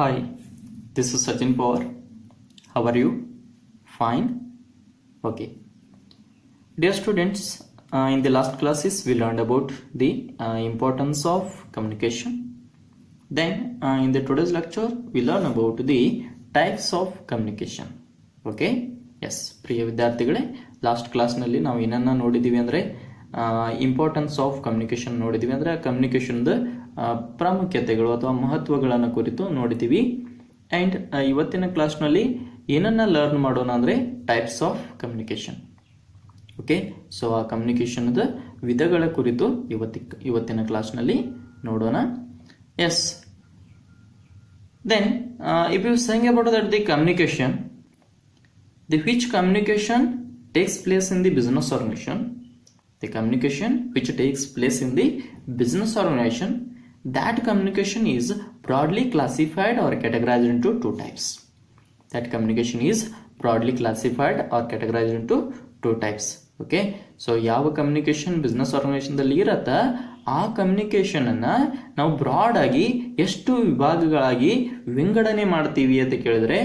Hi, this is Sachin Power. How are you? Fine? Okay. Dear students, in the last classes we learned about the importance of communication. Then in the today's lecture we learn about the types of communication. Okay? Yes, ಪ್ರಿಯ ವಿದ್ಯಾರ್ಥಿಗಳೇ, last ಕ್ಲಾಸ್ನಲ್ಲಿ ನಾವು ಏನನ್ನ ನೋಡಿದ್ದೀವಿ ಅಂದರೆ importance of communication ನೋಡಿದ್ದೀವಿ. ಅಂದರೆ ಕಮ್ಯುನಿಕೇಷನ್ದ ಪ್ರಾಮುಖ್ಯತೆಗಳು ಅಥವಾ ಮಹತ್ವಗಳನ್ನು ಕುರಿತು ನೋಡಿದ್ದೀವಿ. ಆ್ಯಂಡ್ ಇವತ್ತಿನ ಕ್ಲಾಸ್ನಲ್ಲಿ ಏನನ್ನ ಲರ್ನ್ ಮಾಡೋಣ ಅಂದರೆ types of communication. Okay, so ಆ ಕಮ್ಯುನಿಕೇಷನ್ದ ವಿಧಗಳ ಕುರಿತು ಇವತ್ತಿನ ಕ್ಲಾಸ್ನಲ್ಲಿ ನೋಡೋಣ. Yes, then if you saying about that the communication, the which communication takes place in the business organization, the communication which takes place in the business organization, that communication is broadly classified or categorized into two types. That communication is broadly classified or categorized into two types. Okay, so ಯಾವ communication business ಆರ್ಗನೈಸೇಷನ್ದಲ್ಲಿ ಇರತ್ತ ಆ communication ಅನ್ನ ನಾವು broad ಆಗಿ ಎಷ್ಟು ವಿಭಾಗಗಳಾಗಿ ವಿಂಗಡಣೆ ಮಾಡ್ತೀವಿ ಅಂತ ಕೇಳಿದ್ರೆ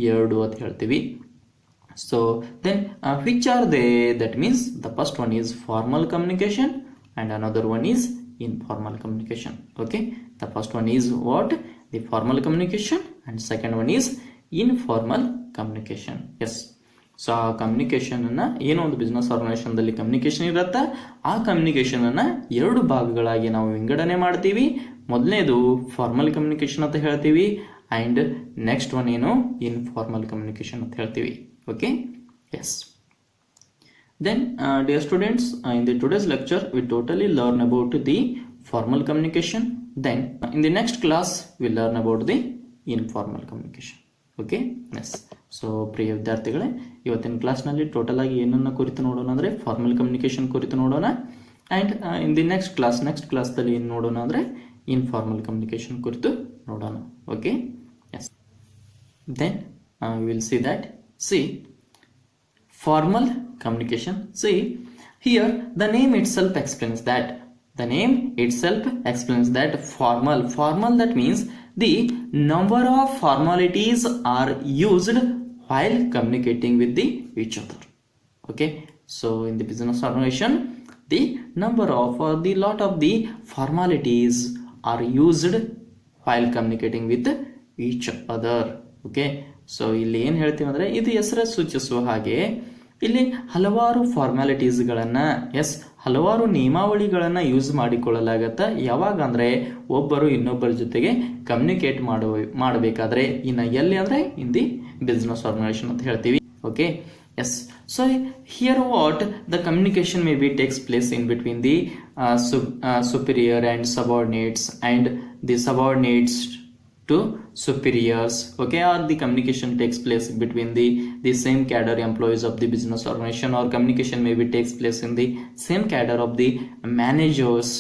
2 ಅಂತ ಹೇಳ್ತೀವಿ. So then which are they? That means the first one is formal communication and another one is informal communication. Okay, the first one is what? The formal communication, and second one is informal communication. Yes, so ಆ communication ಅನ್ನ ಏನೋ ಒಂದು business organization ದಲ್ಲಿ communication ಇರತ್ತ, ಆ communication ಅನ್ನ 2 ಭಾಗಗಳಾಗಿ ನಾವು ವಿಂಗಡಣೆ ಮಾಡ್ತೀವಿ. ಮೊದಲನೇದು ಫಾರ್ಮಲ್ ಕಮ್ಯುನಿಕೇಶನ್ ಅಂತ ಹೇಳ್ತೀವಿ, ಅಂಡ್ ನೆಕ್ಸ್ಟ್ ಒನ್ ಏನು ಇನ್ಫಾರ್ಮಲ್ ಕಮ್ಯುನಿಕೇಶನ್ ಅಂತ ಹೇಳ್ತೀವಿ. Okay, yes. Then dear students, in the today's lecture we totally learn about the formal communication. Then in the next class we learn about the informal communication. Okay, yes. So ಪ್ರಿಯ ವಿದ್ಯಾರ್ಥಿಗಳೇ, ಇವತ್ತಿನ ಕ್ಲಾಸ್ನಲ್ಲಿ total ಆಗಿ ಏನನ್ನ ಕುರಿತು ನೋಡೋಣ ಅಂದರೆ formal communication ಕುರಿತು ನೋಡೋಣ. ಆ್ಯಂಡ್ ಇನ್ ದಿ ನೆಕ್ಸ್ಟ್ ಕ್ಲಾಸ್ದಲ್ಲಿ ಏನು ನೋಡೋಣ ಅಂದರೆ ಇನ್ಫಾರ್ಮಲ್ ಕಮ್ಯುನಿಕೇಶನ್ ಕುರಿತು ನೋಡೋಣ. Okay, yes. Then will see that. See, formal communication. See, here the name itself explains that. The name itself explains that formal. Formal, that means the number of formalities are used while communicating with each other. Okay, so in the business organization, the number of or the lot of the formalities are used while communicating with each other. Okay, so ಇಲ್ಲಿ ಏನು ಹೇಳ್ತೀವಿ ಅಂದರೆ ಇದು ಹೆಸರು ಸೂಚಿಸುವ ಹಾಗೆ ಇಲ್ಲಿ ಹಲವಾರು ಫಾರ್ಮ್ಯಾಲಿಟೀಸ್ಗಳನ್ನು, ಹಲವಾರು ನಿಯಮಾವಳಿಗಳನ್ನು ಯೂಸ್ ಮಾಡಿಕೊಳ್ಳಲಾಗತ್ತೆ. ಯಾವಾಗ ಅಂದರೆ ಒಬ್ಬರು ಇನ್ನೊಬ್ಬರ ಜೊತೆಗೆ ಕಮ್ಯುನಿಕೇಟ್ ಮಾಡಬೇಕಾದ್ರೆ. ಇನ್ನು ಎಲ್ಲಿ ಅಂದರೆ ಇನ್ ದಿ ಬಿಸ್ನೆಸ್ ಆರ್ಗನೈಸೇಷನ್ ಅಂತ ಹೇಳ್ತೀವಿ. Okay, yes. So here what the communication may be takes place in between the superior and subordinates and the subordinates to superiors. Okay, or the communication takes place between the same cadre employees of the business organization, or communication maybe takes place in the same cadre of the managers.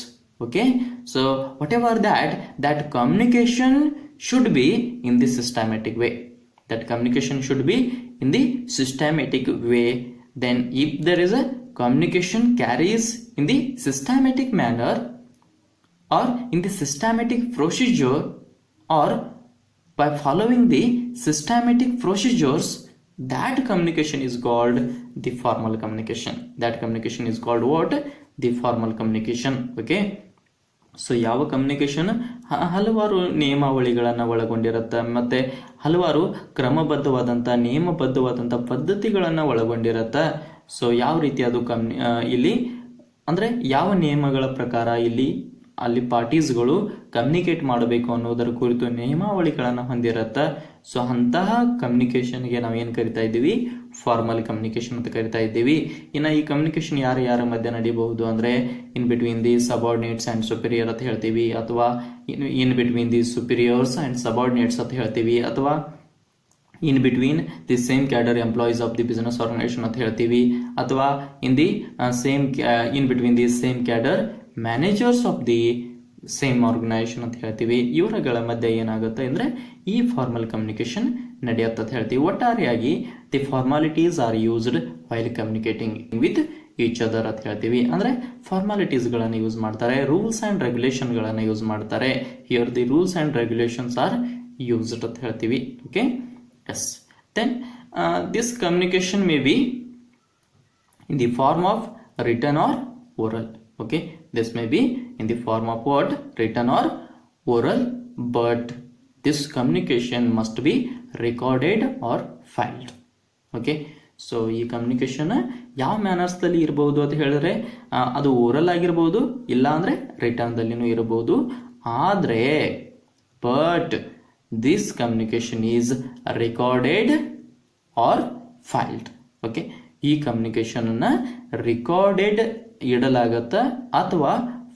Okay, so whatever that communication should be in the systematic way. That communication should be in the systematic way. Then if there is a communication carries in the systematic manner or in the systematic procedure, or by following the systematic procedures, that communication is called the formal communication. That communication is called what? The formal communication. Okay, so ಯಾವ communication ಹಲವಾರು ನಿಯಮಾವಳಿಗಳನ್ನು ಒಳಗೊಂಡಿರುತ್ತೆ, ಮತ್ತೆ ಹಲವಾರು ಕ್ರಮಬದ್ಧವಾದಂಥ ನಿಯಮಬದ್ಧವಾದಂಥ ಪದ್ಧತಿಗಳನ್ನು ಒಳಗೊಂಡಿರುತ್ತೆ. So ಯಾವ ರೀತಿ ಅದು ಇಲ್ಲಿ ಅಂದರೆ ಯಾವ ನಿಯಮಗಳ ಪ್ರಕಾರ ಅಲ್ಲಿ ಪಾರ್ಟೀಸ್ಗಳು ಕಮ್ಯುನಿಕೇಟ್ ಮಾಡಬೇಕು ಅನ್ನೋದರ ಕುರಿತು ನಿಯಮಾವಳಿಗಳನ್ನು ಹೊಂದಿರತ್ತ. ಸೊ ಅಂತಹ ಕಮ್ಯುನಿಕೇಷನ್ಗೆ ನಾವು ಏನು ಕರಿತಾ ಇದ್ದೀವಿ? ಫಾರ್ಮಲ್ ಕಮ್ಯುನಿಕೇಶನ್ ಅಂತ ಕರಿತಾ ಇದ್ದೀವಿ. ಇನ್ನು ಈ ಕಮ್ಯುನಿಕೇಶನ್ ಯಾರ ಮಧ್ಯೆ ನಡೀಬಹುದು ಅಂದರೆ in between the subordinates and superior ಅಂತ ಹೇಳ್ತೀವಿ, ಅಥವಾ in between the superiors and subordinates ಅಂತ ಹೇಳ್ತೀವಿ, ಅಥವಾ in between the same cadre employees of the business organisation ಅಂತ ಹೇಳ್ತೀವಿ, ಅಥವಾ in between the same cadre managers of the same organisation ಅಂತ ಹೇಳ್ತೀವಿ. ಇವರಗಳ ಮಧ್ಯೆ ಏನಾಗುತ್ತೆ ಅಂದರೆ ಈ ಫಾರ್ಮಲ್ ಕಮ್ಯುನಿಕೇಶನ್ ನಡೆಯುತ್ತೆ ಅಂತ ಹೇಳ್ತೀವಿ. ಒಟ್ಟಾರೆಯಾಗಿ the formalities are used while communicating with each other ಅಂತ ಹೇಳ್ತೀವಿ. ಅಂದರೆ ಫಾರ್ಮಾಲಿಟೀಸ್ಗಳನ್ನು ಯೂಸ್ ಮಾಡ್ತಾರೆ, ರೂಲ್ಸ್ ಆ್ಯಂಡ್ ರೆಗ್ಯುಲೇಷನ್ಗಳನ್ನು ಯೂಸ್ ಮಾಡ್ತಾರೆ. Here the rules and regulations are used ಅಂತ ಹೇಳ್ತೀವಿ. Okay, yes. Then this communication may be in the form of written or oral. Okay, this may be in the form of what? Written or oral, but this communication must be recorded or filed. Okay, so ಈ communication ಯಾವ ಮ್ಯಾನರ್ಸ್ದಲ್ಲಿ ಇರಬಹುದು ಅಂತ ಹೇಳಿದ್ರೆ ಅದು oral ಆಗಿರ್ಬೋದು, ಇಲ್ಲ ಅಂದರೆ ರಿಟರ್ನ್ದಲ್ಲಿನೂ ಇರಬಹುದು. ಆದರೆ but this communication is recorded or filed. Okay, ಈ ಕಮ್ಯುನಿಕೇಶನ್ ಅನ್ನ ರೆಕಾರ್ಡೆಡ್ ಇಡಲಾಗತ್ತ ಅಥವಾ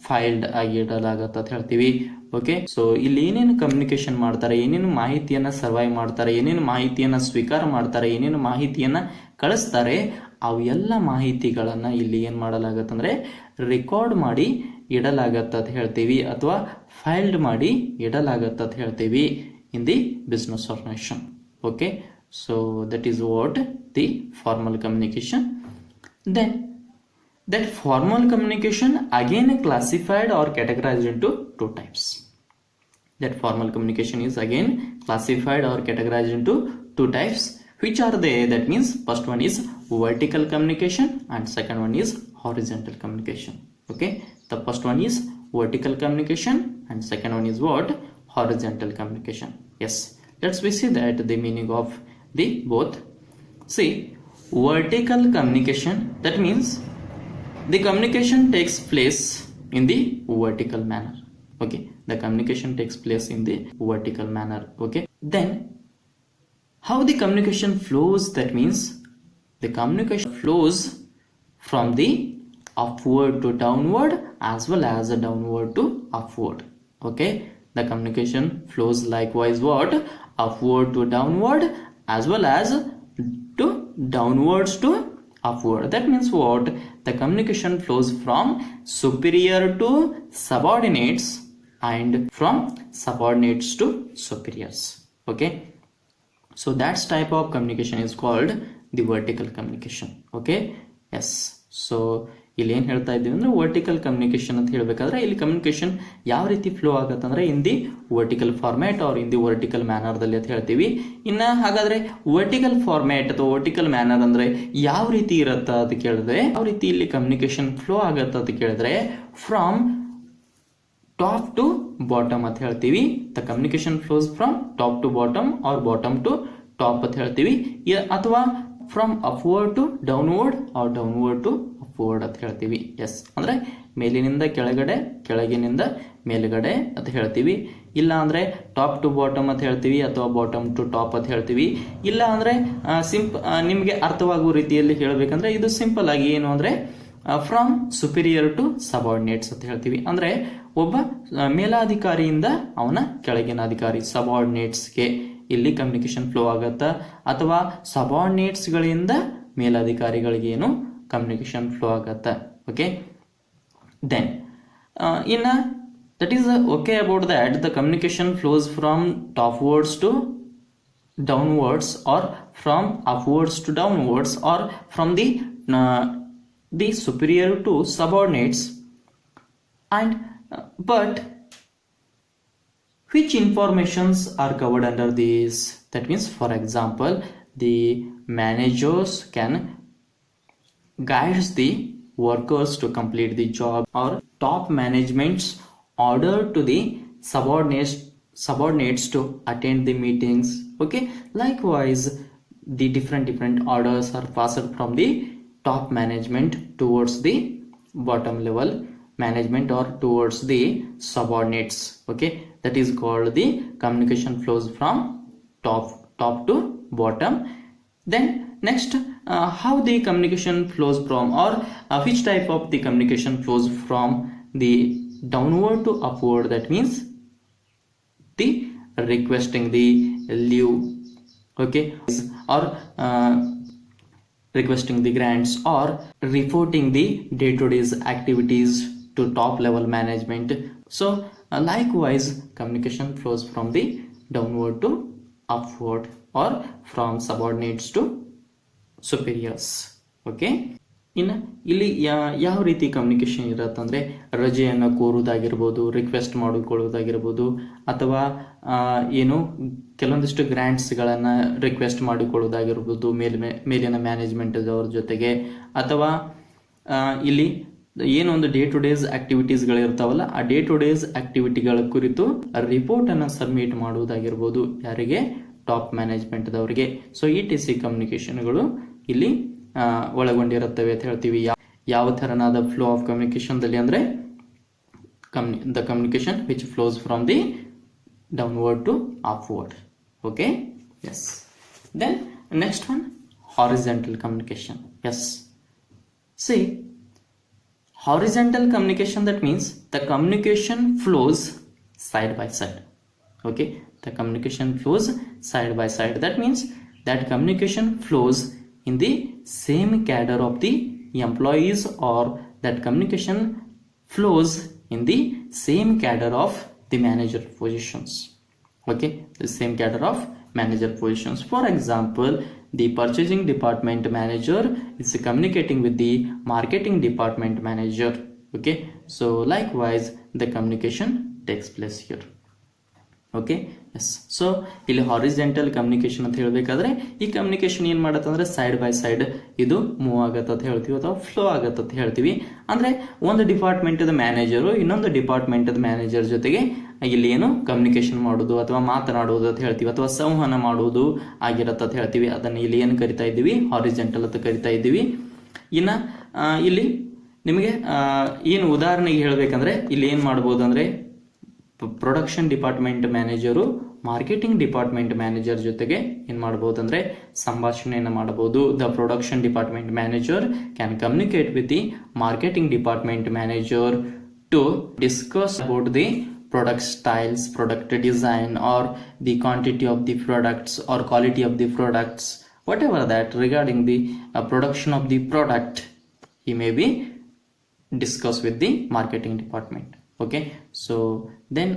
ಫೈಲ್ಡ್ ಆಗಿ ಇಡಲಾಗತ್ತ ಅಂತ ಹೇಳ್ತೀವಿ. ಓಕೆ, ಸೊ ಇಲ್ಲಿ ಏನೇನು ಕಮ್ಯುನಿಕೇಶನ್ ಮಾಡ್ತಾರೆ, ಏನೇನು ಮಾಹಿತಿಯನ್ನ ಸರ್ವೈವ್ ಮಾಡ್ತಾರೆ, ಏನೇನು ಮಾಹಿತಿಯನ್ನ ಸ್ವೀಕಾರ ಮಾಡ್ತಾರೆ, ಏನೇನು ಮಾಹಿತಿಯನ್ನ ಕಳಿಸ್ತಾರೆ, ಅವು ಎಲ್ಲ ಮಾಹಿತಿಗಳನ್ನ ಇಲ್ಲಿ ಏನ್ ಮಾಡಲಾಗತ್ತಂದ್ರೆ ರೆಕಾರ್ಡ್ ಮಾಡಿ ಇಡಲಾಗತ್ತ ಅಂತ ಹೇಳ್ತೀವಿ, ಅಥವಾ ಫೈಲ್ಡ್ ಮಾಡಿ ಇಡಲಾಗತ್ತ ಅಂತ ಹೇಳ್ತೀವಿ in the business organisation. Okay, so that is what the formal communication. Then that formal communication again classified or categorized into two types. That formal communication is again classified or categorized into two types. Which are they? That means first one is vertical communication and second one is horizontal communication. Okay, the first one is vertical communication and second one is what? Horizontal communication. Yes, let's we see that the meaning of the both. See, vertical communication, that means the communication takes place in the vertical manner. Okay, the communication takes place in the vertical manner. Okay, then how the communication flows? That means the communication flows from the upward to downward as well as downward to upward. Okay, the communication flows likewise what? Upward to downward as well as to downwards to upward. That means what? The communication flows from superior to subordinates and from subordinates to superiors. Okay, so that type of communication is called the vertical communication. Okay, yes. So ಇಲ್ಲಿ ಏನು ಹೇಳ್ತಾ ಇದ್ದೀವಿ ಅಂದ್ರೆ vertical communication ಅಂತ ಹೇಳಬೇಕಾದ್ರೆ ಇಲ್ಲಿ communication ಯಾವ ರೀತಿ ಫ್ಲೋ ಆಗುತ್ತಂದ್ರೆ in the vertical format or in the vertical ಮ್ಯಾನರ್ದಲ್ಲಿ ಅಂತ ಹೇಳ್ತೀವಿ. ಇನ್ನು ಹಾಗಾದ್ರೆ ವರ್ಟಿಕಲ್ ಫಾರ್ಮ್ಯಾಟ್ ಅಥವಾ ವರ್ಟಿಕಲ್ ಮ್ಯಾನರ್ ಅಂದ್ರೆ ಯಾವ ರೀತಿ ಇರುತ್ತ ಅಂತ ಕೇಳಿದ್ರೆ, ಯಾವ ರೀತಿ ಇಲ್ಲಿ ಕಮ್ಯುನಿಕೇಶನ್ ಫ್ಲೋ ಆಗತ್ತ ಅಂತ ಕೇಳಿದ್ರೆ ಫ್ರಮ್ ಟಾಪ್ ಟು ಬಾಟಮ್ ಅಂತ ಹೇಳ್ತೀವಿ. The communication flows from top to bottom or bottom to top ಅಂತ ಹೇಳ್ತೀವಿ, ಅಥವಾ from upward to downward or downward to upward ಅಂತ ಹೇಳ್ತೀವಿ. ಎಸ್, ಅಂದ್ರೆ ಮೇಲಿನಿಂದ ಕೆಳಗಡೆ, ಕೆಳಗಿನಿಂದ ಮೇಲ್ಗಡೆ ಅಂತ ಹೇಳ್ತೀವಿ. ಇಲ್ಲ ಅಂದ್ರೆ ಟಾಪ್ ಟು ಬಾಟಮ್ ಅಂತ ಹೇಳ್ತೀವಿ, ಅಥವಾ ಬಾಟಮ್ ಟು ಟಾಪ್ ಅಂತ ಹೇಳ್ತೀವಿ. ಇಲ್ಲ ಅಂದ್ರೆ ನಿಮಗೆ ಅರ್ಥವಾಗುವ ರೀತಿಯಲ್ಲಿ ಹೇಳಬೇಕಂದ್ರೆ ಇದು ಸಿಂಪಲ್ ಆಗಿ ಏನು ಅಂದ್ರೆ ಫ್ರಮ್ ಸುಪೀರಿಯರ್ ಟು ಸಬಾರ್ಡಿನೇಟ್ಸ್ ಅಂತ ಹೇಳ್ತೀವಿ. ಅಂದ್ರೆ ಒಬ್ಬ ಮೇಲಾಧಿಕಾರಿಯಿಂದ ಅವನ ಕೆಳಗಿನ ಅಧಿಕಾರಿ ಸಬಾರ್ಡಿನೇಟ್ಸ್ಗೆ ಇಲ್ಲಿ ಕಮ್ಯುನಿಕೇಶನ್ ಫ್ಲೋ ಆಗತ್ತ, ಅಥವಾ ಸಬಾರ್ಡಿನೇಟ್ಸ್ ಗಳಿಂದ ಮೇಲಾಧಿಕಾರಿಗಳಿಗೆ ಏನು ಕಮ್ಯುನಿಕೇಶನ್ ಫ್ಲೋ ಆಗತ್ತ. ಓಕೆ, ದೆನ್ ಇನ್ನ that is okay about that the communication flows from topwards to downwards or from upwards to downwards or from the superior to subordinates. And but which informations are covered under this? That means, for example, the managers can guide the workers to complete the job, or top management's order to the subordinates to attend the meetings. Okay, likewise the different orders are passed from the top management towards the bottom level management or towards the subordinates. Okay, that is called the communication flows from top to bottom. Then next, how the communication flows from, or which type of the communication flows from the downward to upward. That means the requesting the leave, okay, or requesting the grants, or reporting the day-to-day activities to top level management. So likewise communication flows from the downward to upward or from subordinates to superiors. Okay, ಇನ್ನು ಇಲ್ಲಿ ಯಾವ ರೀತಿ communication ಇರತ್ತಂದ್ರೆ ರಜೆಯನ್ನು ಕೋರುವುದಾಗಿರ್ಬೋದು, request ಮಾಡಿಕೊಳ್ಳುವುದಾಗಿರ್ಬೋದು, ಅಥವಾ ಏನು ಕೆಲವೊಂದಿಷ್ಟು ಗ್ರ್ಯಾಂಟ್ಸ್ಗಳನ್ನು request ಮಾಡಿಕೊಳ್ಳುವುದಾಗಿರ್ಬೋದು ಮೇಲಿನ management ಅವ್ರ ಜೊತೆಗೆ, ಅಥವಾ ಇಲ್ಲಿ ಏನೊಂದು ಡೇ ಟು ಡೇಸ್ ಆಕ್ಟಿವಿಟೀಸ್ಗಳಿರ್ತಾವಲ್ಲ ಆ ಡೇ ಟು ಡೇಸ್ ಆಕ್ಟಿವಿಟಿಗಳ ಕುರಿತು ರಿಪೋರ್ಟನ್ನು ಸಬ್ಮಿಟ್ ಮಾಡುವುದಾಗಿರ್ಬೋದು, ಯಾರಿಗೆ? ಟಾಪ್ ಮ್ಯಾನೇಜ್ಮೆಂಟ್ದವರಿಗೆ. ಸೊ ETC ಕಮ್ಯುನಿಕೇಶನ್ಗಳು ಇಲ್ಲಿ ಒಳಗೊಂಡಿರುತ್ತವೆ ಅಂತ ಹೇಳ್ತೀವಿ. ಯಾವ ಥರನಾದ ಫ್ಲೋ ಆಫ್ ಕಮ್ಯುನಿಕೇಶನ್ದಲ್ಲಿ ಅಂದರೆ the communication which flows from the downward to upward. Okay, yes. Then next one, horizontal communication. Yes, see horizontal communication, that means the communication flows side by side. Okay, the communication flows side by side. That means that communication flows in the same cadre of the employees, or that communication flows in the same cadre of the manager positions. Okay, the same cadre of manager positions. For example, the purchasing department manager is communicating with the marketing department manager. Okay, so likewise the communication takes place here. Okay, yes. So ಇಲ್ಲಿ horizontal communication ಅಂತ ಹೇಳಬೇಕಾದ್ರೆ ಈ communication ಏನು ಮಾಡತ್ತೆ ಅಂದರೆ side by side ಇದು move ಆಗತ್ತೆ ಅಂತ ಹೇಳ್ತೀವಿ, ಅಥವಾ ಫ್ಲೋ ಆಗತ್ತೆ ಅಂತ ಹೇಳ್ತೀವಿ. ಅಂದರೆ ಒಂದು ಡಿಪಾರ್ಟ್ಮೆಂಟದ ಮ್ಯಾನೇಜರು ಇನ್ನೊಂದು ಡಿಪಾರ್ಟ್ಮೆಂಟದ ಮ್ಯಾನೇಜರ್ ಜೊತೆಗೆ ಇಲ್ಲಿ ಏನು ಕಮ್ಯುನಿಕೇಶನ್ ಮಾಡೋದು ಅಥವಾ ಮಾತನಾಡುವುದು ಅಂತ ಹೇಳ್ತೀವಿ, ಅಥವಾ ಸಂವಹನ ಮಾಡುವುದು ಆಗಿರತ್ತೆ ಅಂತ ಹೇಳ್ತೀವಿ. ಅದನ್ನು ಇಲ್ಲಿ ಏನು ಕರಿತಾ ಇದ್ದೀವಿ? ಹಾರಿಜೆಂಟಲ್ ಅಂತ ಕರಿತಾ ಇದ್ದೀವಿ. ಇನ್ನು ಇಲ್ಲಿ ನಿಮಗೆ ಏನು ಉದಾಹರಣೆಗೆ ಹೇಳಬೇಕಂದ್ರೆ ಇಲ್ಲಿ ಏನು ಮಾಡ್ಬೋದು ಅಂದರೆ production department manager marketing department manager ಜೊತೆಗೆ ಏನು ಮಾಡ್ಬೋದು ಅಂದರೆ ಸಂಭಾಷಣೆಯನ್ನು ಮಾಡಬಹುದು. The production department manager can communicate with the marketing department manager to discuss about the product styles, product design, or the quantity of the products or quality of the products, whatever that regarding the production of the product, he may be discuss with the marketing department. Okay, so then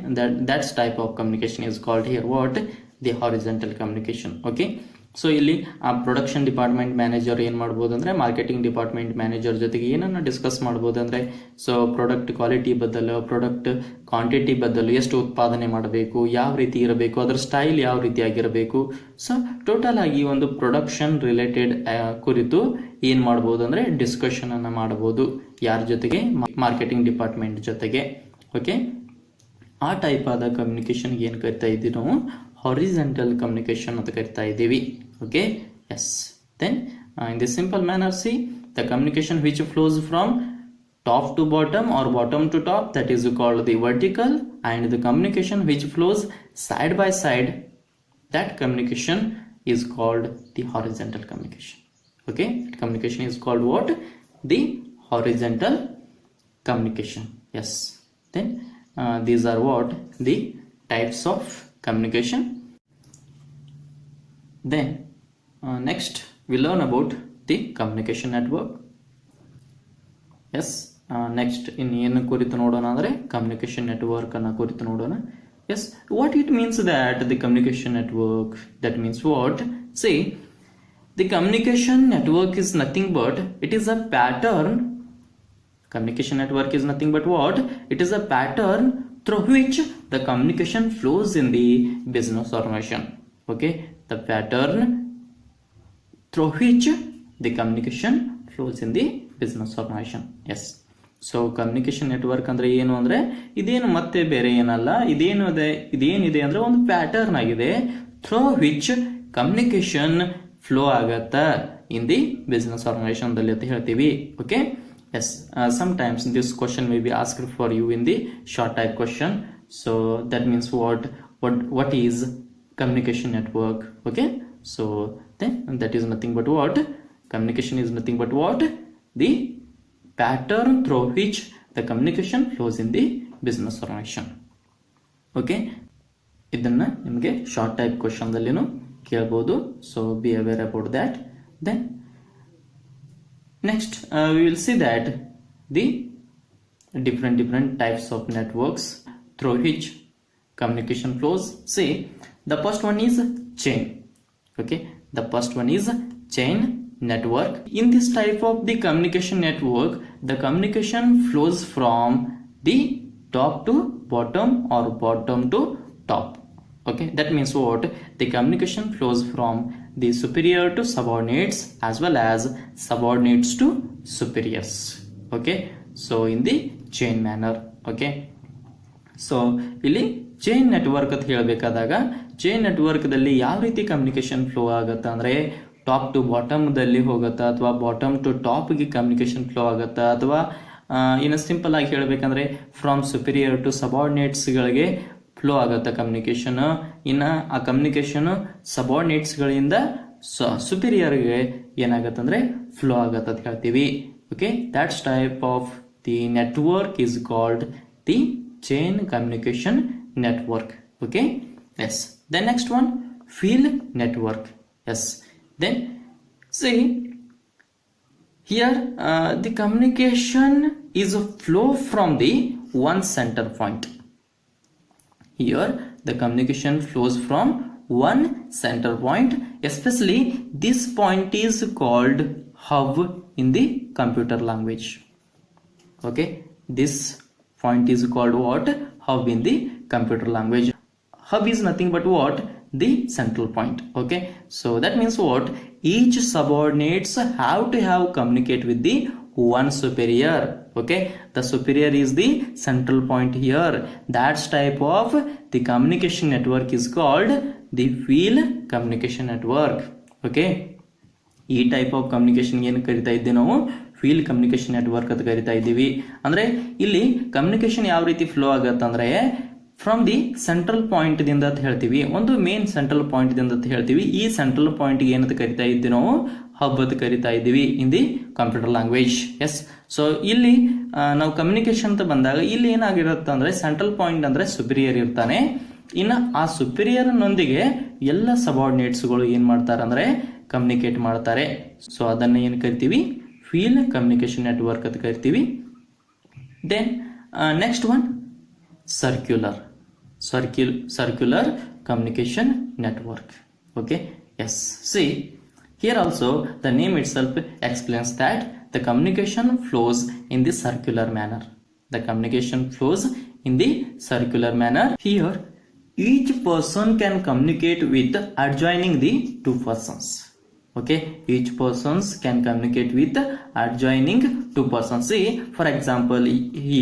that type of communication is called here what? The horizontal communication. Okay, so ಇಲ್ಲಿ ಆ production department manager ಏನು ಮಾಡ್ಬೋದು ಅಂದರೆ marketing department manager ಜೊತೆಗೆ ಏನನ್ನು discuss ಮಾಡ್ಬೋದು ಅಂದರೆ so product quality ಬದಲು, ಪ್ರಾಡಕ್ಟ್ ಕ್ವಾಂಟಿಟಿ ಬದಲು, ಎಷ್ಟು ಉತ್ಪಾದನೆ ಮಾಡಬೇಕು, ಯಾವ ರೀತಿ ಇರಬೇಕು, ಅದರ ಸ್ಟೈಲ್ ಯಾವ ರೀತಿಯಾಗಿರಬೇಕು. ಸೊ ಟೋಟಲ್ ಆಗಿ ಒಂದು ಪ್ರೊಡಕ್ಷನ್ ರಿಲೇಟೆಡ್ ಕುರಿತು ಏನು ಮಾಡ್ಬೋದು ಅಂದರೆ ಡಿಸ್ಕಷನನ್ನು ಮಾಡ್ಬೋದು. ಯಾರ ಜೊತೆಗೆ? ಮಾರ್ಕೆಟಿಂಗ್ ಡಿಪಾರ್ಟ್ಮೆಂಟ್ ಜೊತೆಗೆ. ಓಕೆ, ಆ ಟೈಪ್ ಆದ ಕಮ್ಯುನಿಕೇಶನ್ಗೆ ಏನು ಕರಿತಾ ಇದ್ದೀವಿ ನಾವು? ಹಾರಿಜಾಂಟಲ್ ಕಮ್ಯುನಿಕೇಶನ್ ಅಂತ ಕರಿತಾ ಇದ್ದೀವಿ. Okay, yes. Then in the simple manner, see the communication which flows from top to bottom or bottom to top, that is called the vertical, and the communication which flows side by side, that communication is called the horizontal communication. Okay, communication is called what? The horizontal communication. Yes. Then these are what? The types of communication. Then next we learn about the communication network. Yes, next ಏನು ಕುರಿತು ನೋಡೋಣ ಅಂದರೆ communication network ಅನ್ನು ಕುರಿತು ನೋಡೋಣ. Yes, what it means that the communication network, that means what? See, the communication network is nothing but it is a pattern. Communication network is nothing but what? It is a pattern through which the communication flows in the business organization. Okay, the pattern through which the communication flows in the business organization. Yes. So communication network ಅಂದರೆ ಏನು ಅಂದರೆ ಇದೇನು ಮತ್ತೆ ಬೇರೆ ಏನಲ್ಲ, ಇದೇನಿದೆ ಅಂದರೆ ಒಂದು pattern ಆಗಿದೆ ಥ್ರೂ ವಿಚ್ ಕಮ್ಯುನಿಕೇಶನ್ ಫ್ಲೋ ಆಗತ್ತಾ ಇನ್ ದಿ ಬಿಸ್ನೆಸ್ ಆರ್ಗನೈಸೇಷನ್ದಲ್ಲಿ ಅಂತ ಹೇಳ್ತೀವಿ. Okay, yes. Sometimes this question may be asked for you in the short type question. So that means what is communication network? Okay, so then that is nothing but what? Communication is nothing but what? The pattern through which the communication flows in the business organization. Okay, ಇದನ್ನ ನಿಮಗೆ short type question ದಲ್ಲಿನೂ ಕೇಳಬಹುದು. So be aware about that. Then next we will see that the different types of networks through which communication flows. See, the first one is chain. Okay, the first one is chain network. In this type of the communication network, the communication flows from the top to bottom or bottom to top. Okay, that means what? The communication flows from the superior to subordinates as well as subordinates to superiors. Okay, so in the chain manner. Okay, so ಇಲ್ಲಿ chain network ಅಂತ ಹೇಳಬೇಕಾದಾಗ chain ನೆಟ್ವರ್ಕ್ದಲ್ಲಿ ಯಾವ ರೀತಿ communication flow ಆಗುತ್ತಾ ಅಂದರೆ top two ಬಾಟಮ್ದಲ್ಲಿ ಹೋಗುತ್ತಾ ಅಥವಾ bottom to ಟಾಪ್ಗೆ communication flow ಆಗುತ್ತಾ ಅಥವಾ ಇನ್ನು ಸಿಂಪಲ್ ಆಗಿ ಹೇಳಬೇಕಂದ್ರೆ ಫ್ರಮ್ ಸುಪೀರಿಯರ್ ಟು ಸಬಾರ್ಡಿನೇಟ್ಸ್ಗಳಿಗೆ ಫ್ಲೋ ಆಗುತ್ತೆ ಕಮ್ಯುನಿಕೇಶನ್. ಇನ್ನು ಆ ಕಮ್ಯುನಿಕೇಶನ್ ಸಬಾರ್ಡಿನೇಟ್ಸ್ಗಳಿಂದ ಸುಪೀರಿಯರ್ಗೆ ಏನಾಗುತ್ತೆ ಅಂದರೆ ಫ್ಲೋ ಆಗುತ್ತೆ ಅಂತ ಹೇಳ್ತೀವಿ. Okay, that's type of the network is called the chain communication network. Okay, yes. Then next one, field network. Yes, then see here the communication is a flow from the one center point. Here the communication flows from one center point, especially this point is called hub in the computer language. Okay, this point is called what? Hub in the computer language. Hub is nothing but what? The central point. Okay, so that means what? Each subordinates have to have communicate with the one superior. Okay, the superior is the central point here. That's type of the communication network is called the field communication network. Okay, ಈ type of communication ಏನು ಕರಿತಾ ಇದ್ದೀವಿ ನಾವು? Field communication network ಅಂತ ಕರಿತಾ ಇದ್ದೀವಿ. ಅಂದರೆ ಇಲ್ಲಿ ಕಮ್ಯುನಿಕೇಶನ್ ಯಾವ ರೀತಿ ಫ್ಲೋ ಆಗುತ್ತೆ ಅಂದರೆ ಫ್ರಮ್ ದಿ ಸೆಂಟ್ರಲ್ ಪಾಯಿಂಟ್ ದಿಂದ ಅಂತ ಹೇಳ್ತೀವಿ, ಒಂದು ಮೇನ್ ಸೆಂಟ್ರಲ್ ಪಾಯಿಂಟ್ ದಿಂದ ಅಂತ ಹೇಳ್ತೀವಿ. ಈ ಸೆಂಟ್ರಲ್ ಪಾಯಿಂಟ್ ಏನಂತ ಕರಿತಾ ಇದ್ದೀವಿ ನಾವು? ಹಬ್ ಅಂತ ಕರಿತಾ ಇದ್ದೀವಿ in the computer language. Yes, so ಇಲ್ಲಿ ನಾವು ಕಮ್ಯುನಿಕೇಶನ್ ಅಂತ ಬಂದಾಗ ಇಲ್ಲಿ ಏನಾಗಿರುತ್ತೆ ಅಂದ್ರೆ ಸೆಂಟ್ರಲ್ ಪಾಯಿಂಟ್ ಅಂದ್ರೆ ಸುಪೀರಿಯರ್ ಇರ್ತಾನೆ. ಇನ್ನು ಆ ಸುಪೀರಿಯರ್ ನೊಂದಿಗೆ ಎಲ್ಲ ಸಬಾರ್ಡಿನೇಟ್ಸ್ಗಳು ಏನ್ ಮಾಡ್ತಾರೆ ಅಂದ್ರೆ ಕಮ್ಯುನಿಕೇಟ್ ಮಾಡ್ತಾರೆ. ಸೊ ಅದನ್ನ ಏನ್ ಕರಿತೀವಿ? ಫೀಲ್ಡ್ ಕಮ್ಯುನಿಕೇಶನ್ ನೆಟ್ವರ್ಕ್ ಅಂತ ಕರಿತೀವಿ. Then next one circular communication network. Okay, yes, see here also the name itself explains that the communication flows in the circular manner. The communication flows in the circular manner. Here each person can communicate with adjoining the two persons. Okay, each persons can communicate with adjoining two persons. See, for example, he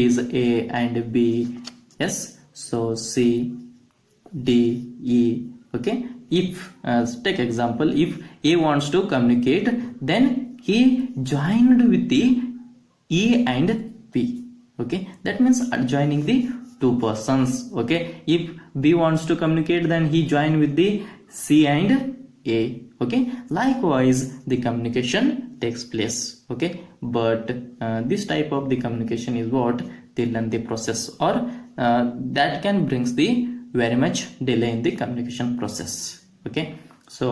is A and B. Yes, so C, D, E. Okay, if take example, if A wants to communicate, then he joined with the E and P. Okay, that means adjoining the two persons. Okay, if B wants to communicate, then he joined with the C and A. Okay, likewise the communication takes place. Okay, but this type of the communication is what? The lengthy process, or that can brings the very much delay in the communication process. Okay, so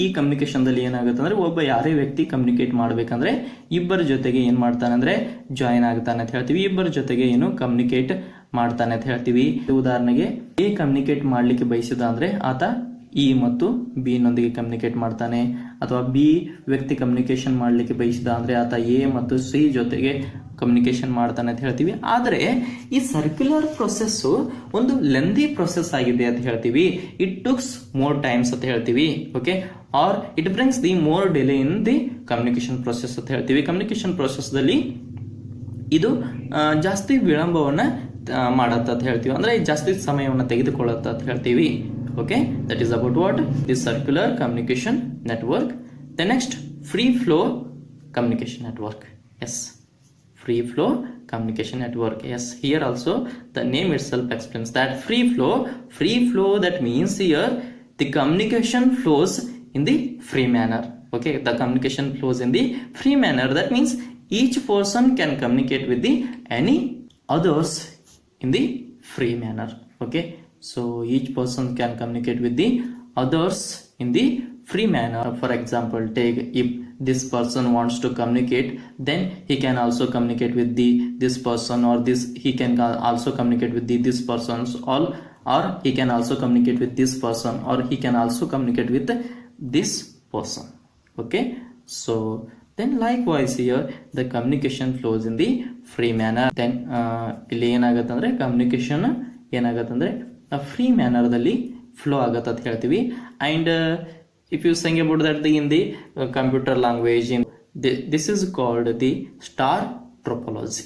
ಈ communication ದಲ್ಲಿ ಏನಾಗುತ್ತೆ ಅಂದ್ರೆ ಒಬ್ಬ ಯಾರೇ ವ್ಯಕ್ತಿ communicate ಮಾಡ್ಬೇಕಂದ್ರೆ ಇಬ್ಬರ ಜೊತೆಗೆ ಏನ್ ಮಾಡ್ತಾನೆ ಅಂದ್ರೆ ಜಾಯಿನ್ ಆಗ್ತಾನೆ ಅಂತ ಹೇಳ್ತೀವಿ. ಇಬ್ಬರ ಜೊತೆಗೆ ಏನು ಕಮ್ಯುನಿಕೇಟ್ ಮಾಡ್ತಾನೆ ಅಂತ ಹೇಳ್ತೀವಿ. ಉದಾಹರಣೆಗೆ ಎ ಕಮ್ಯುನಿಕೇಟ್ ಮಾಡ್ಲಿಕ್ಕೆ ಬಯಸಿದ ಅಂದ್ರೆ ಆತ ಇ ಮತ್ತು ಬಿ ನೊಂದಿಗೆ ಕಮ್ಯುನಿಕೇಟ್ ಮಾಡ್ತಾನೆ, ಅಥವಾ ಬಿ ವ್ಯಕ್ತಿ ಕಮ್ಯುನಿಕೇಶನ್ ಮಾಡ್ಲಿಕ್ಕೆ ಬಯಸಿದ ಅಂದ್ರೆ ಆತ ಎ ಮತ್ತು ಸಿ ಜೊತೆಗೆ ಕಮ್ಯುನಿಕೇಶನ್ ಮಾಡ್ತಾನೆ ಅಂತ ಹೇಳ್ತೀವಿ. ಆದರೆ ಈ ಸರ್ಕ್ಯುಲರ್ ಪ್ರೊಸೆಸ್ ಒಂದು ಲೆಂದಿ ಪ್ರೊಸೆಸ್ ಆಗಿದೆ ಅಂತ ಹೇಳ್ತೀವಿ. ಇಟ್ ಟುಕ್ಸ್ ಮೋರ್ ಟೈಮ್ಸ್ ಅಂತ ಹೇಳ್ತೀವಿ. Okay, or it brings the more delay in the communication process ಅಂತ ಹೇಳ್ತೀವಿ. ಕಮ್ಯುನಿಕೇಶನ್ ಪ್ರೊಸೆಸ್ ದಲ್ಲಿ ಇದು ಜಾಸ್ತಿ ವಿಳಂಬವನ್ನ ಮಾಡತ್ತ ಅಂತ ಹೇಳ್ತೀವಿ, ಅಂದ್ರೆ ಜಾಸ್ತಿ ಸಮಯವನ್ನು ತೆಗೆದುಕೊಳ್ಳುತ್ತ ಅಂತ ಹೇಳ್ತೀವಿ. Okay, that is about what? The circular communication network. The next, free flow communication network. Yes, free flow communication network. Yes, here also the name itself explains that free flow, that means here the communication flows in the free manner. Okay, the communication flows in the free manner. That means each person can communicate with the any others in the free manner. Okay, so each person can communicate with the others in the free manner. For example, take if this person wants to communicate, then he can also communicate with this person, or he can also communicate with this persons, or he can also communicate with this person, or he can also communicate with this person. Okay, So then likewise here the communication flows in the free manner. Then ಇಲ್ಲಿ ಏನಾಗತ್ತಂದ್ರೆ communication ಏನಾಗತ್ತಂದ್ರೆ free ಮ್ಯಾನರ್ದಲ್ಲಿ flow ಆಗತ್ತೆ ಅಂತ ಹೇಳ್ತೀವಿ. And if you think about that in the computer language, this is called the star topology.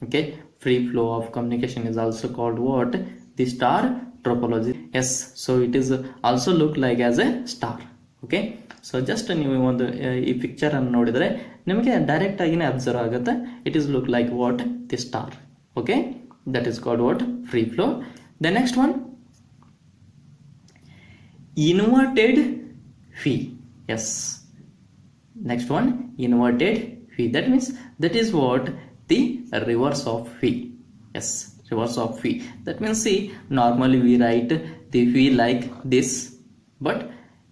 Okay, free flow of communication is also called what? The star topology. Yes, so it is also look like as a star. Okay, so just ನೀವು ಒಂದು ಈ picture ಅನ್ನು ನೋಡಿದ್ರೆ ನಿಮಗೆ direct ಆಗಿನೇ observe ಆಗುತ್ತೆ. It is look like what? The star. Okay, that is called what? Free flow. The next one, inverted V. Yes, next one, inverted V. That means that is what? The reverse of V. Yes, reverse of V. That means see, normally we write the V like this, but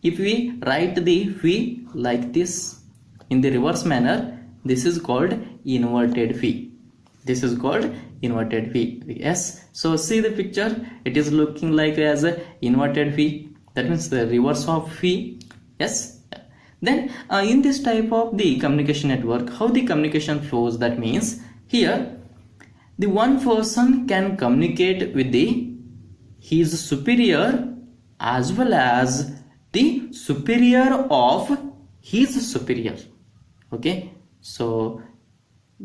if we write the V like this in the reverse manner, this is called inverted V. This is called inverted V. Yes, so see the picture, it is looking like as a inverted V. That means the reverse of V. Yes, then in this type of the communication network, how the communication flows, that means here the one person can communicate with the his superior as well as the superior of his superior. Okay, so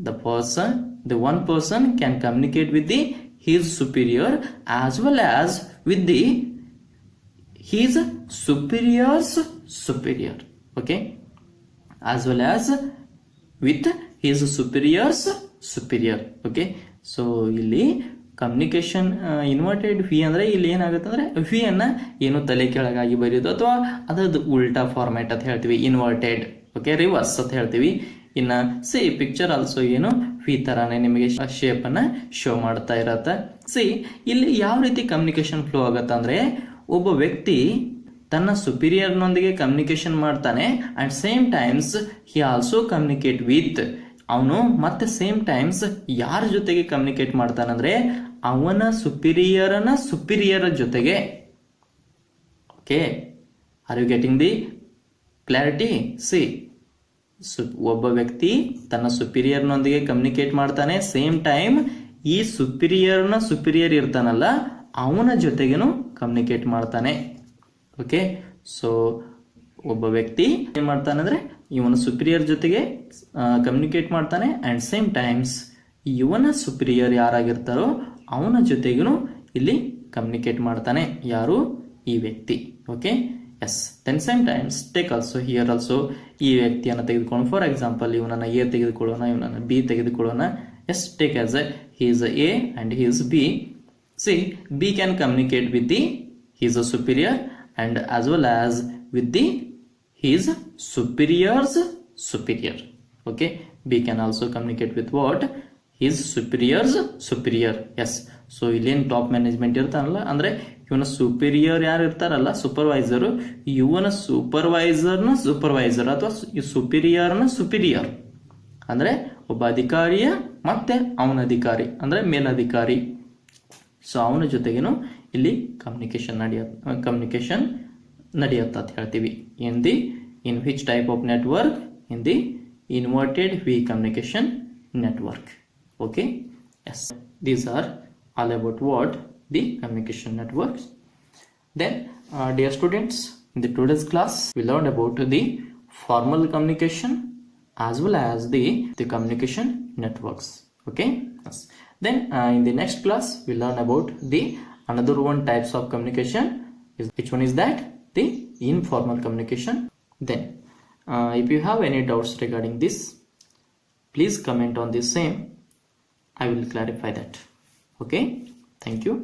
the one person can communicate with the his superior as well as with the his superior's superior. Okay, as well as with his superior's superior. Okay, so ಇಲ್ಲಿ communication inverted V ಅಂದರೆ ಇಲ್ಲಿ ಏನಾಗುತ್ತೆ ಅಂದರೆ V ಅನ್ನ ಏನು ತಲೆ ಕೆಳಗಾಗಿ ಬರೆಯೋದು ಅಥವಾ ಅದರದ್ದು ಉಲ್ಟಾ ಫಾರ್ಮ್ಯಾಟ್ ಅಂತ ಹೇಳ್ತೀವಿ, ಇನ್ವರ್ಟೆಡ್. ಓಕೆ, ರಿವರ್ಸ್ ಅಂತ ಹೇಳ್ತೀವಿ. ಇನ್ನು ಸಿ ಪಿಕ್ಚರ್ ಆಲ್ಸೋ ಏನು ವಿ ಥರನೇ ನಿಮಗೆ ಶೇಪ್ ಅನ್ನ ಶೋ ಮಾಡ್ತಾ ಇರತ್ತೆ. ಸಿ ಇಲ್ಲಿ ಯಾವ ರೀತಿ ಕಮ್ಯುನಿಕೇಶನ್ ಫ್ಲೋ ಆಗತ್ತೆ ಅಂದರೆ, ಒಬ್ಬ ವ್ಯಕ್ತಿ ತನ್ನ ಸುಪೀರಿಯರ್ನೊಂದಿಗೆ ಕಮ್ಯುನಿಕೇಶನ್ ಮಾಡ್ತಾನೆ and same times he also communicate with, ಅವನು ಮತ್ತೆ ಸೇಮ್ ಟೈಮ್ಸ್ ಯಾರ ಜೊತೆಗೆ ಕಮ್ಯುನಿಕೇಟ್ ಮಾಡ್ತಾನಂದ್ರೆ ಅವನ ಸುಪೀರಿಯರ್ ಜೊತೆಗೆ. Okay, are you getting the clarity? See, ಒಬ್ಬ ವ್ಯಕ್ತಿ ತನ್ನ ಸುಪೀರಿಯರ್ನೊಂದಿಗೆ ಕಮ್ಯುನಿಕೇಟ್ ಮಾಡ್ತಾನೆ, ಸೇಮ್ ಟೈಮ್ ಈ ಸುಪೀರಿಯರ್ ಇರ್ತಾನಲ್ಲ ಅವನ ಜೊತೆಗೇನು ಕಮ್ಯುನಿಕೇಟ್ ಮಾಡ್ತಾನೆ. ಓಕೆ, ಸೊ ಒಬ್ಬ ವ್ಯಕ್ತಿ ಏನ್ ಮಾಡ್ತಾನೆ ಅಂದ್ರೆ ಇವನ ಸುಪೀರಿಯರ್ ಜೊತೆಗೆ ಕಮ್ಯುನಿಕೇಟ್ ಮಾಡ್ತಾನೆ ಅಂಡ್ ಸೇಮ್ ಟೈಮ್ಸ್ ಇವನ ಸುಪೀರಿಯರ್ ಯಾರಾಗಿರ್ತಾರೋ ಅವನ ಜೊತೆಗೂ ಇಲ್ಲಿ ಕಮ್ಯುನಿಕೇಟ್ ಮಾಡ್ತಾನೆ. ಯಾರು? ಈ ವ್ಯಕ್ತಿ. Okay, yes. Then same times take also here also ಈ ವ್ಯಕ್ತಿಯನ್ನು ತೆಗೆದುಕೊಂಡು, ಫಾರ್ ಎಕ್ಸಾಂಪಲ್ ಇವನನ್ನ ಎ ತೆಗೆದುಕೊಳ್ಳೋಣ, ಇವನನ್ನ ಬಿ ತೆಗೆದುಕೊಳ್ಳೋಣ. Yes, take as he is A and he is B. See, B can communicate with the his superior and as well as with the his superior's superior. Okay, B can also communicate with what? His superior's superior. Yes, so ಇಲ್ಲೇನು top management ಇರ್ತಾನಲ್ಲ ಅಂದ್ರೆ ಇವನ superior ಯಾರು ಇರ್ತಾರಲ್ಲ supervisor, ಇವನ supervisor ಅಥವಾ ಸುಪೀರಿಯರ್ನ superior ಅಂದ್ರೆ ಒಬ್ಬ ಅಧಿಕಾರಿಯ ಮತ್ತೆ ಅವನ ಅಧಿಕಾರಿ ಅಂದ್ರೆ ಮೇಲಧಿಕಾರಿ. ಸೊ ಅವನ ಜೊತೆಗೇನು ಇಲ್ಲಿ ಕಮ್ಯುನಿಕೇಶನ್ ನಡೆಯುತ್ತೆ ಅಂತ ಹೇಳ್ತೀವಿ. In which type of network? In the inverted V communication network. Okay, yes, these are all about what? The communication networks. Then dear students, in the today's class we learned about the formal communication as well as the communication networks. Okay, yes. Then in the next class we learn about the another one types of communication. Which one is that? The informal communication. Then if you have any doubts regarding this, please comment on the same. I will clarify that. Okay, thank you.